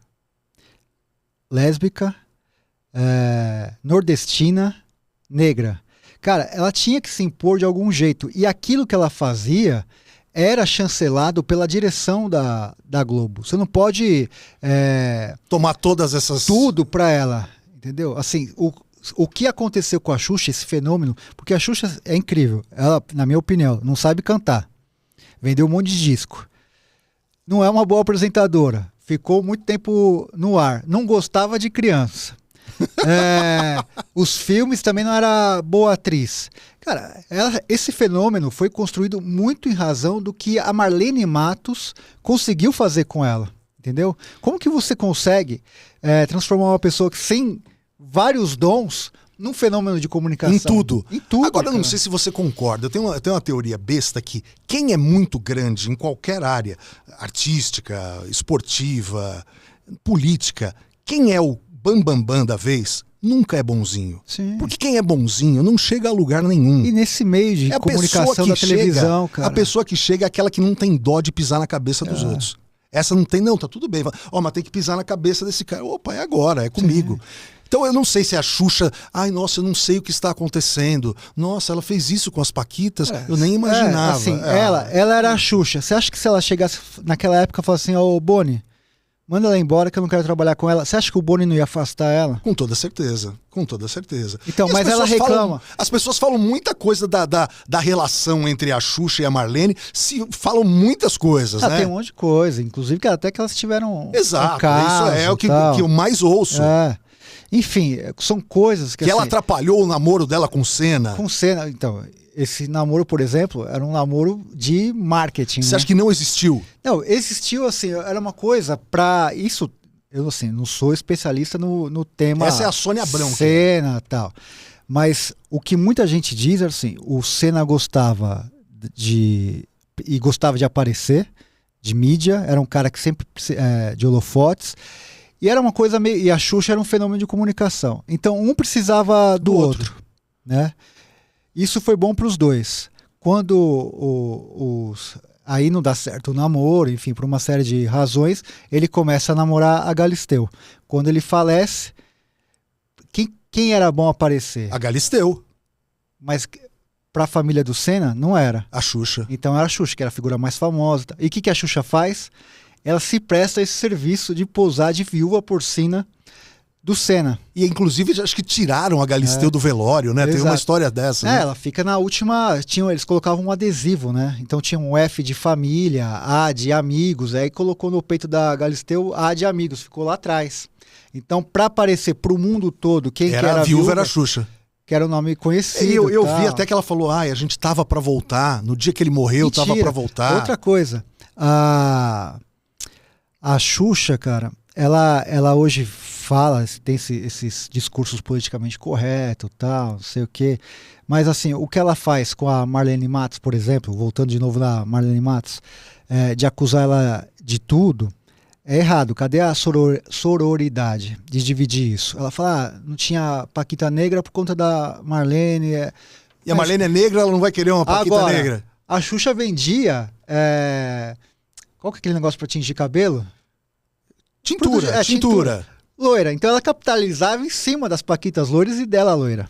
lésbica, nordestina, negra. Cara, ela tinha que se impor de algum jeito. E aquilo que ela fazia era chancelado pela direção da Globo. Você não pode tomar todas essas... Tudo pra ela, entendeu? Assim, o que aconteceu com a Xuxa, esse fenômeno... Porque a Xuxa é incrível. Ela, na minha opinião, não sabe cantar. Vendeu um monte de disco. Não é uma boa apresentadora. Ficou muito tempo no ar. Não gostava de criança. Os filmes também não era boa atriz. Cara, esse fenômeno foi construído muito em razão do que a Marlene Matos conseguiu fazer com ela, entendeu? Como que você consegue transformar uma pessoa que sem vários dons num fenômeno de comunicação? Em tudo. Agora, eu não cara. sei se você concorda. Eu tenho uma teoria besta que quem é muito grande em qualquer área, artística, esportiva, política, quem é o bambambam da vez, nunca é bonzinho. Sim. Porque quem é bonzinho não chega a lugar nenhum. E nesse meio de comunicação da televisão, cara. A pessoa que chega é aquela que não tem dó de pisar na cabeça dos outros. Essa não tem, não, tá tudo bem. Mas tem que pisar na cabeça desse cara. Opa, é agora, é comigo. Sim. Então eu não sei se a Xuxa... Ai, nossa, eu não sei o que está acontecendo. Nossa, ela fez isso com as Paquitas, eu nem imaginava. Assim, ela era a Xuxa. Você acha que se ela chegasse naquela época e falasse assim, ô Boni, Manda ela embora que eu não quero trabalhar com ela. Você acha que o Boni não ia afastar ela? Com toda certeza, com toda certeza. Então, E mas ela reclama. As pessoas falam muita coisa da relação entre a Xuxa e a Marlene, falam muitas coisas, né? Tem um monte de coisa, inclusive até que elas tiveram Exato, um caso, isso é o que eu mais ouço. Enfim, são coisas que ela atrapalhou o namoro dela com o Senna. Com o Senna, então... Esse namoro, por exemplo, era um namoro de marketing. Você acha que não existiu? Não, existiu, assim, era uma coisa pra... Isso, eu, assim, não sou especialista no tema... Essa é a Sônia Abrão. Senna e tal. Mas o que muita gente diz é assim, o Senna gostava de aparecer, de mídia, era um cara que sempre... de holofotes, e era uma coisa meio... E a Xuxa era um fenômeno de comunicação. Então, um precisava do outro, né? Isso foi bom para os dois. Quando aí não dá certo o namoro, enfim, por uma série de razões, ele começa a namorar a Galisteu. Quando ele falece, quem era bom aparecer? A Galisteu. Mas para a família do Senna, não era. A Xuxa. Então era a Xuxa, que era a figura mais famosa. E o que a Xuxa faz? Ela se presta a esse serviço de posar de viúva porcina do Senna. E inclusive acho que tiraram a Galisteu do velório, né? Exato. Tem uma história dessa. Né? Ela fica na última... Eles colocavam um adesivo, né? Então tinha um F de família, A de amigos, aí colocou no peito da Galisteu A de amigos, ficou lá atrás. Então, para aparecer para o mundo todo, quem era a viúva era a Xuxa. Que era o nome conhecido. Eu vi até que ela falou, a gente tava para voltar, no dia que ele morreu, Mentira. tava para voltar. Outra coisa, a Xuxa, cara, ela hoje fala, tem esses discursos politicamente corretos, tal, não sei o quê. Mas assim, o que ela faz com a Marlene Matos, por exemplo, voltando de novo na Marlene Matos, de acusar ela de tudo, é errado. Cadê a sororidade de dividir isso? Ela fala, não tinha Paquita Negra por conta da Marlene. E a Marlene é negra, ela não vai querer uma Paquita agora, negra. A Xuxa vendia... Qual que é aquele negócio para tingir cabelo? Tintura. Loira. Então ela capitalizava em cima das paquitas loiras e dela loira.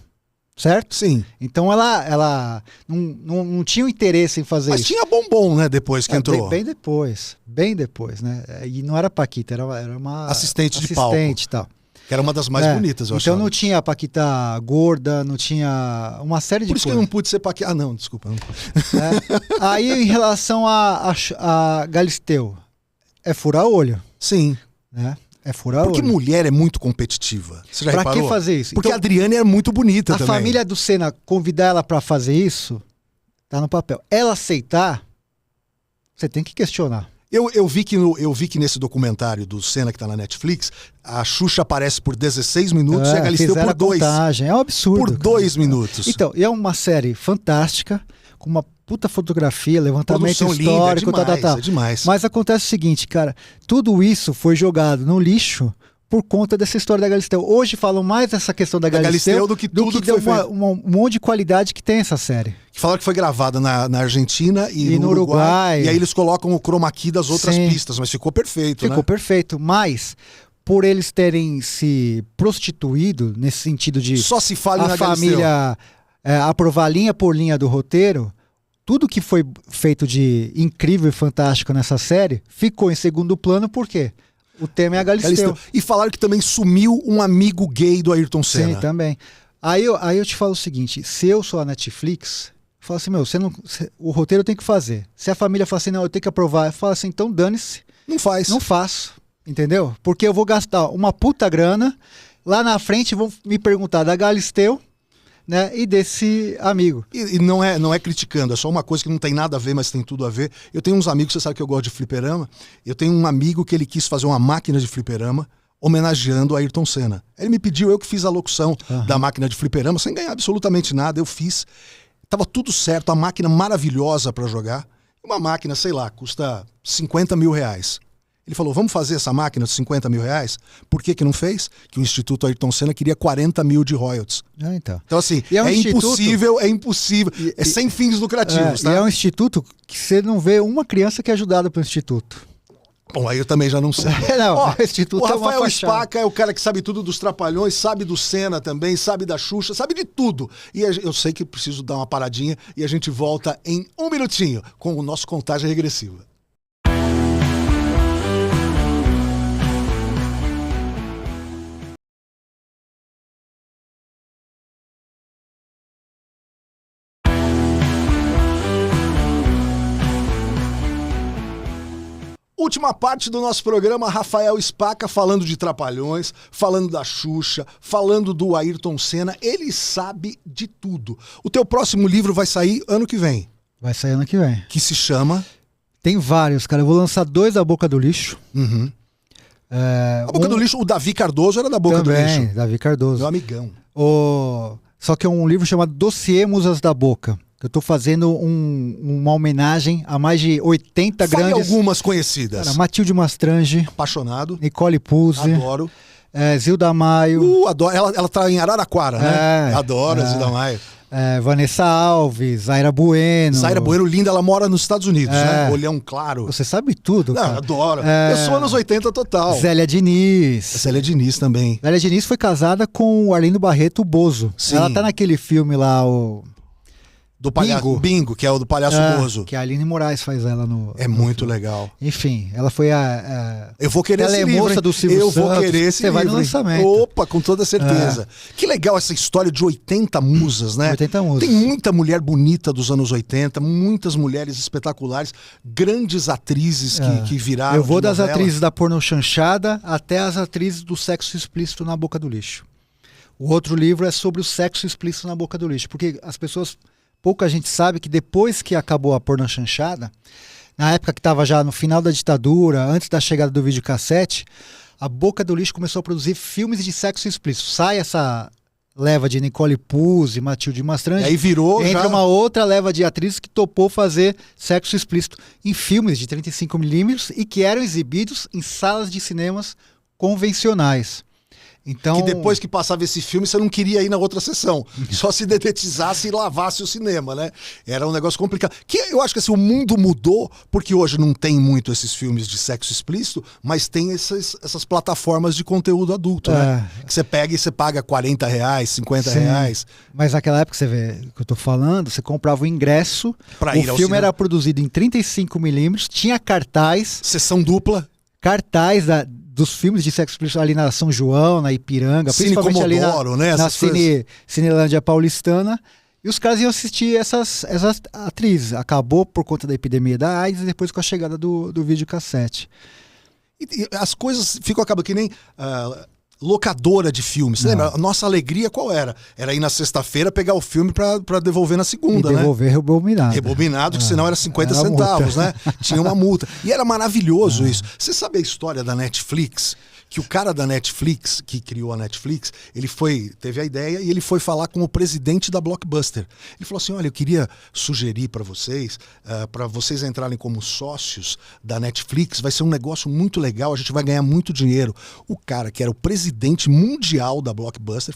Certo? Sim. Então ela não tinha o interesse em fazer isso. Mas tinha bombom, né, depois que entrou. Bem depois, né? E não era paquita, era uma assistente de palco. E tal. Que era uma das mais bonitas, eu acho. Então não tinha a paquita gorda, não tinha uma série de coisas. Por isso que eu não pude ser paquita. Ah, não, desculpa. Não. Aí em relação a Galisteu, é furar olho. Sim. Né? É furar olho. Porque mulher é muito competitiva. Você já reparou? Pra que fazer isso? Porque então, a Adriane é muito bonita também. A família do Senna convidar ela pra fazer isso, tá no papel. Ela aceitar, você tem que questionar. Eu vi que nesse documentário do Senna que tá na Netflix, a Xuxa aparece por 16 minutos e a Galisteu por 2. É um absurdo. Por 2 minutos. Então, e é uma série fantástica, com uma puta fotografia, levantamento produção histórico, linda, é demais, tal. É demais. Mas acontece o seguinte, cara, tudo isso foi jogado no lixo por conta dessa história da Galisteu. Hoje falam mais dessa questão da Galisteu do que tudo que foi feito. Um monte de qualidade que tem essa série. Que falaram que foi gravada na Argentina e no Uruguai. E aí eles colocam o chroma key das outras pistas, mas ficou perfeito, Ficou perfeito, mas por eles terem se prostituído, nesse sentido de só se fala a na família aprovar linha por linha do roteiro, tudo que foi feito de incrível e fantástico nessa série ficou em segundo plano, por quê? O tema é a Galisteu. E falaram que também sumiu um amigo gay do Ayrton Senna. Sim, também. Aí eu te falo o seguinte, se eu sou a Netflix, eu falo assim, o roteiro tem que fazer. Se a família fala assim, não, eu tenho que aprovar, eu falo assim, então dane-se. Não faz. Não faço, entendeu? Porque eu vou gastar uma puta grana, lá na frente vão me perguntar da Galisteu, né, e desse amigo. E não é criticando, é só uma coisa que não tem nada a ver, mas tem tudo a ver. Eu tenho uns amigos, você sabe que eu gosto de fliperama, eu tenho um amigo que ele quis fazer uma máquina de fliperama homenageando a Ayrton Senna. Ele me pediu, eu que fiz a locução da máquina de fliperama, sem ganhar absolutamente nada, eu fiz. Tava tudo certo, a máquina maravilhosa para jogar. Uma máquina, sei lá, custa 50 mil reais. Ele falou, vamos fazer essa máquina de 50 mil reais? Por que não fez? Que o Instituto Ayrton Senna queria 40 mil de royalties. Então assim, impossível, é sem fins lucrativos. Tá? E é um instituto que você não vê uma criança que é ajudada pelo instituto. Bom, aí eu também já não sei. O Instituto o Rafael Spaca é o cara que sabe tudo dos Trapalhões, sabe do Senna também, sabe da Xuxa, sabe de tudo. E eu sei que preciso dar uma paradinha e a gente volta em um minutinho com o nosso Contagem Regressiva. última parte do nosso programa, Rafael Spaca falando de Trapalhões, falando da Xuxa, falando do Ayrton Senna. Ele sabe de tudo. O teu próximo livro vai sair ano que vem. Vai sair ano que vem. Que se chama... Tem vários, cara. Eu vou lançar 2 da Boca do Lixo. Uhum. A Boca do Lixo, o Davi Cardoso era da Boca também, do Lixo. Davi Cardoso. Meu amigão. Só que é um livro chamado Dossiê Musas da Boca. Eu tô fazendo uma homenagem a mais de 80 Fale grandes... algumas conhecidas. Cara, Matilde Mastrange. Apaixonado. Nicole Puzzi. Adoro. Zilda Maio. Adoro. Ela tá em Araraquara, né? Adoro a Zilda Maio. Vanessa Alves, Zaira Bueno. Zaira Bueno, linda, ela mora nos Estados Unidos, né? Olhão claro. Você sabe tudo, Não, cara. adoro. Eu sou anos 80 total. Zélia Diniz. Zélia Diniz também. Zélia Diniz foi casada com o Arlindo Barreto Bozo. Sim. Ela tá naquele filme lá, o... Do palhaço Bingo, que é o do Palhaço Bozo. Que a Aline Moraes faz ela no... É muito legal. Enfim, ela foi a eu vou querer esse livro. Moça do Silvio eu Santos. Vou querer esse Você livro. Vai no lançamento. Opa, com toda certeza. Que legal essa história de 80 musas, né? 80 musas. Tem muita mulher bonita dos anos 80, muitas mulheres espetaculares, grandes atrizes que viraram. Eu vou das novela. atrizes da porno chanchada até as atrizes do sexo explícito na Boca do Lixo. O outro livro é sobre o sexo explícito na Boca do Lixo, porque as pessoas... Pouca gente sabe que depois que acabou a porno chanchada, na época que estava já no final da ditadura, antes da chegada do videocassete, a Boca do Lixo começou a produzir filmes de sexo explícito. Sai essa leva de Nicole Puzzi, Matilde Mastrange, e aí virou entra uma outra leva de atrizes que topou fazer sexo explícito em filmes de 35mm e que eram exibidos em salas de cinemas convencionais. Então... Que depois que passava esse filme, você não queria ir na outra sessão. Só se dedetizasse e lavasse o cinema, né? Era um negócio complicado. Que eu acho que assim, o mundo mudou, porque hoje não tem muito esses filmes de sexo explícito, mas tem essas plataformas de conteúdo adulto, né? Que você pega e você paga R$40, R$50. Mas naquela época, você vê o que eu tô falando, você comprava o ingresso, pra ir o ao filme cinema. era produzido em 35mm, tinha cartaz... Sessão dupla. Cartaz dos filmes de sexo explícito ali na São João, na Ipiranga, Cine principalmente Comodoro, ali na Cinelândia Paulistana, e os caras iam assistir essas atrizes. Acabou por conta da epidemia da AIDS e depois com a chegada do videocassete. E as coisas acabam que nem... locadora de filmes. Você lembra? A nossa alegria qual era? Era ir na sexta-feira pegar o filme pra devolver na segunda, né? Devolver rebobinado. Rebobinado, que senão era 50 centavos, né? Tinha uma multa. E era maravilhoso isso. Você sabe a história da Netflix? Que o cara da Netflix, que criou a Netflix, ele teve a ideia e ele foi falar com o presidente da Blockbuster. Ele falou assim, olha, eu queria sugerir para vocês entrarem como sócios da Netflix, vai ser um negócio muito legal, a gente vai ganhar muito dinheiro. O cara, que era o presidente mundial da Blockbuster,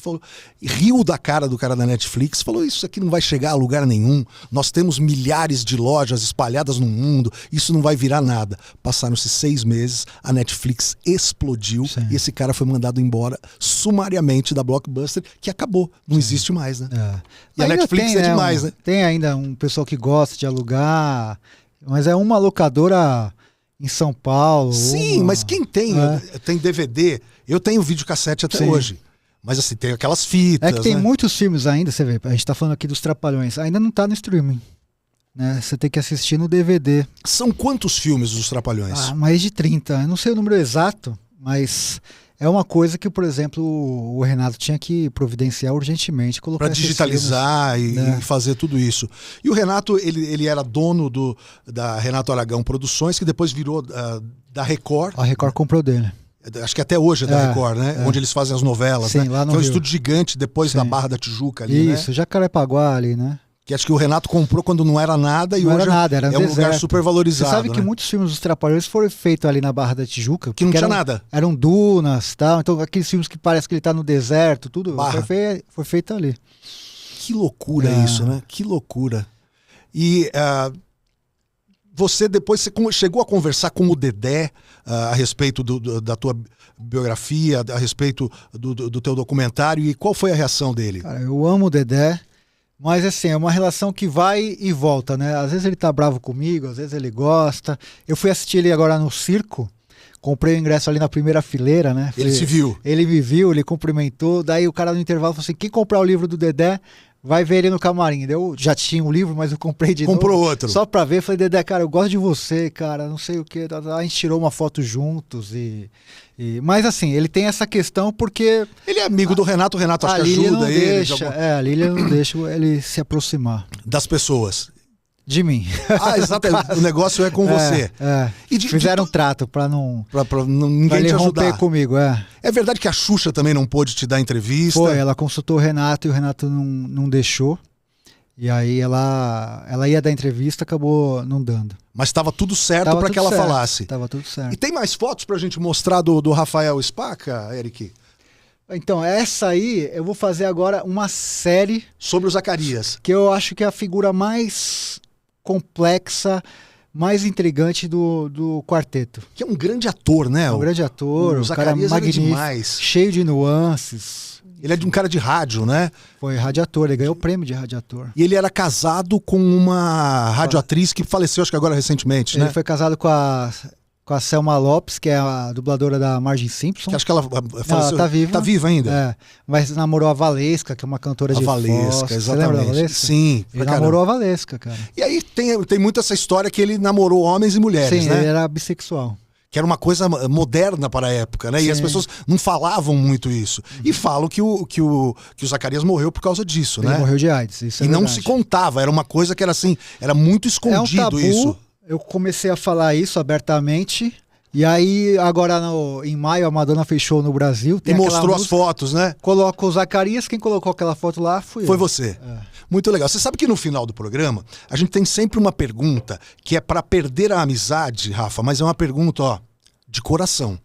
riu da cara do cara da Netflix, falou, isso aqui não vai chegar a lugar nenhum, nós temos milhares de lojas espalhadas no mundo, isso não vai virar nada. Passaram-se 6 meses, a Netflix explodiu. Sim. E esse cara foi mandado embora sumariamente da Blockbuster, que acabou, não existe mais, né? E a Netflix é demais, né? Tem ainda um pessoal que gosta de alugar, mas é uma locadora em São Paulo. Sim, mas quem tem DVD, eu tenho videocassete até hoje. Mas assim, tem aquelas fitas. É que tem muitos filmes ainda, você vê, a gente tá falando aqui dos Trapalhões, ainda não tá no streaming. Né? Você tem que assistir no DVD. São quantos filmes dos Trapalhões? Mais de 30. Eu não sei o número exato, mas é uma coisa que, por exemplo, o Renato tinha que providenciar urgentemente. Para digitalizar e fazer tudo isso. E o Renato, ele era dono da Renato Aragão Produções, que depois virou da Record. A Record comprou dele. Acho que até hoje é da Record, né? Onde eles fazem as novelas, sim, né? Lá no que é um Rio. estúdio gigante depois da Barra da Tijuca ali, isso, né? Jacarepaguá ali, né? Que acho que o Renato comprou quando não era nada e não hoje era nada, era é um lugar super valorizado. Você sabe né? que muitos filmes dos Trapalhões foram feitos ali na Barra da Tijuca. Que não tinha nada. Eram dunas e tal. Então aqueles filmes que parece que ele tá no deserto, tudo foi feito ali. Que loucura isso, né? Que loucura. E você depois chegou a conversar com o Dedé a respeito da tua biografia, a respeito do teu documentário, e qual foi a reação dele? Cara, eu amo o Dedé. Mas assim, é uma relação que vai e volta, né? Às vezes ele tá bravo comigo, às vezes ele gosta. Eu fui assistir ele agora no circo, comprei o ingresso ali na primeira fileira, né? Ele te viu? Ele me viu, ele cumprimentou. Daí o cara no intervalo falou assim, quem comprar o livro do Dedé vai ver ele no camarim. Eu já tinha um livro, mas eu comprei de novo. Comprou outro. Só pra ver, falei, Dedé, cara, eu gosto de você, cara, não sei o que. A gente tirou uma foto juntos mas assim, ele tem essa questão porque... Ele é amigo do Renato, o Renato acho que ajuda ele. A Lília não deixa ele se aproximar. Das pessoas. De mim. Ah, exato. O negócio é com você. E fizeram um trato pra não... Pra ninguém te ajudar. Romper comigo, É verdade que a Xuxa também não pôde te dar entrevista? Foi, ela consultou o Renato e o Renato não deixou. E aí ela ia dar entrevista, acabou não dando. Mas estava tudo certo para que ela falasse. Tava tudo certo. E tem mais fotos pra gente mostrar do Rafael Spaca, Eric? Então, essa aí, eu vou fazer agora uma série... Sobre o Zacarias. Que eu acho que é a figura mais complexa, mais intrigante do quarteto. Que é um grande ator, né? Um grande ator, o Zacarias cara magnífico, demais. Cheio de nuances. Ele é de um cara de rádio, né? Foi radiator, ele ganhou o prêmio de radiator. E ele era casado com uma radioatriz que faleceu, acho que agora recentemente, né? Ele foi casado com a Selma Lopes, que é a dubladora da Margin Simpson. Que acho que ela faleceu. Ela tá viva. Tá viva ainda. Mas namorou a Valesca, que é uma cantora de Valesca, Foz. exatamente. Você lembra da Valesca? Sim. Ele namorou a Valesca, cara. E aí tem muito essa história que ele namorou homens e mulheres, né? Sim, ele era bissexual. Que era uma coisa moderna para a época, né? Sim. E as pessoas não falavam muito isso. E falam que o Zacarias morreu por causa disso, né? Ele morreu de AIDS, isso é E verdade. não se contava, era uma coisa que era assim, era muito escondido é um tabu. Isso. Eu comecei a falar isso abertamente. E aí, agora em maio, a Madonna fez show no Brasil. E mostrou as fotos, né? Colocou o Zacarias, quem colocou aquela foto lá foi você. Muito legal. Você sabe que no final do programa, a gente tem sempre uma pergunta que é para perder a amizade, Rafa, mas é uma pergunta, ó, de coração.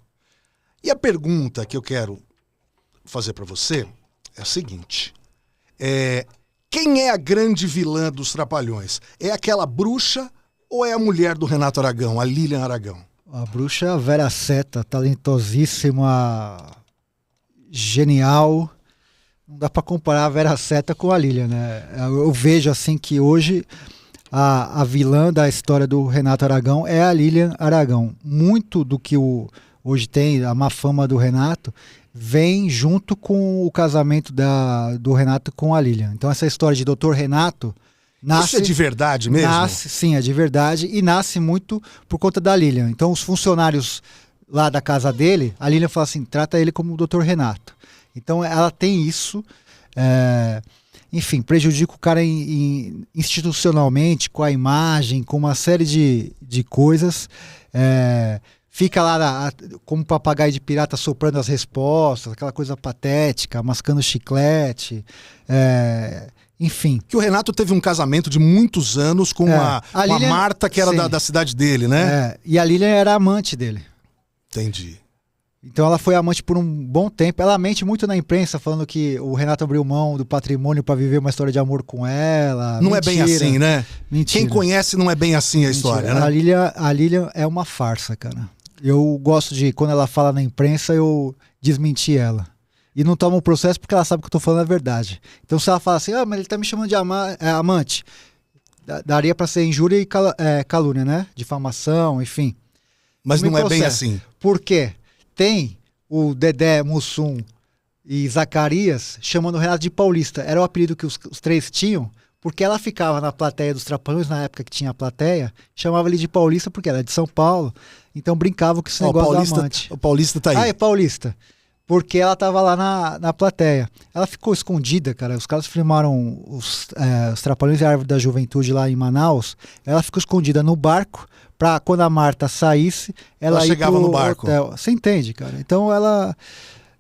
E a pergunta que eu quero fazer para você é a seguinte. Quem é a grande vilã dos Trapalhões? É aquela bruxa ou é a mulher do Renato Aragão, a Lilian Aragão? A bruxa é a Vera Seta, talentosíssima, genial. Não dá para comparar a Vera Seta com a Lilian, né? Eu vejo assim que hoje a vilã da história do Renato Aragão é a Lilian Aragão. Muito do que hoje tem, a má fama do Renato, vem junto com o casamento do Renato com a Lilian. Então essa história de Dr. Renato... Isso é de verdade mesmo? Sim, é de verdade. E nasce muito por conta da Lilian. Então os funcionários lá da casa dele, a Lilian fala assim, trata ele como o Dr. Renato. Então ela tem isso, enfim, prejudica o cara institucionalmente, com a imagem, com uma série de coisas. Fica lá como papagaio de pirata soprando as respostas, aquela coisa patética, mascando chiclete, enfim. Que o Renato teve um casamento de muitos anos com a Lilian, Marta, que era da cidade dele, né? E a Lilian era amante dele. Entendi. Então ela foi amante por um bom tempo. Ela mente muito na imprensa, falando que o Renato abriu mão do patrimônio para viver uma história de amor com ela. Não Mentira. É bem assim, né? Mentira. Quem conhece não é bem assim a história, né? A Lilian é uma farsa, cara. Eu gosto de, quando ela fala na imprensa, eu desmenti ela. E não tomo o processo porque ela sabe que eu tô falando a verdade. Então se ela fala assim, mas ele tá me chamando de amante, daria para ser injúria e calúnia, né? Difamação, enfim. Mas não é bem assim. Por quê? Tem o Dedé, Mussum e Zacarias chamando o Renato de Paulista. Era o apelido que os três tinham, porque ela ficava na plateia dos Trapalhões, na época que tinha a plateia, chamava ele de Paulista porque ela é de São Paulo, então brincava com esse negócio do amante. O Paulista tá aí. É Paulista. Porque ela tava lá na plateia. Ela ficou escondida, cara. Os caras filmaram os Trapalhões e a Árvore da Juventude lá em Manaus. Ela ficou escondida no barco pra quando a Marta saísse, ela chegava no barco. Hotel. Você entende, cara? Então ela...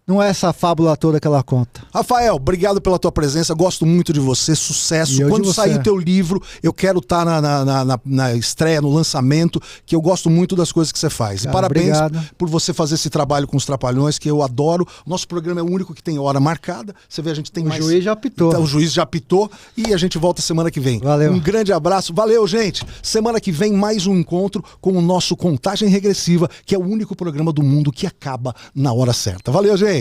Não é essa fábula toda que ela conta. Rafael, obrigado pela tua presença. Gosto muito de você. Sucesso. Quando sair o teu livro, eu quero estar na estreia, no lançamento, que eu gosto muito das coisas que você faz. Cara, parabéns obrigado. por você fazer esse trabalho com os Trapalhões, que eu adoro. Nosso programa é o único que tem hora marcada. Você vê, a gente tem mais... O juiz já apitou. Então, o juiz já apitou e a gente volta semana que vem. Valeu. Um grande abraço. Valeu, gente. Semana que vem, mais um encontro com o nosso Contagem Regressiva, que é o único programa do mundo que acaba na hora certa. Valeu, gente.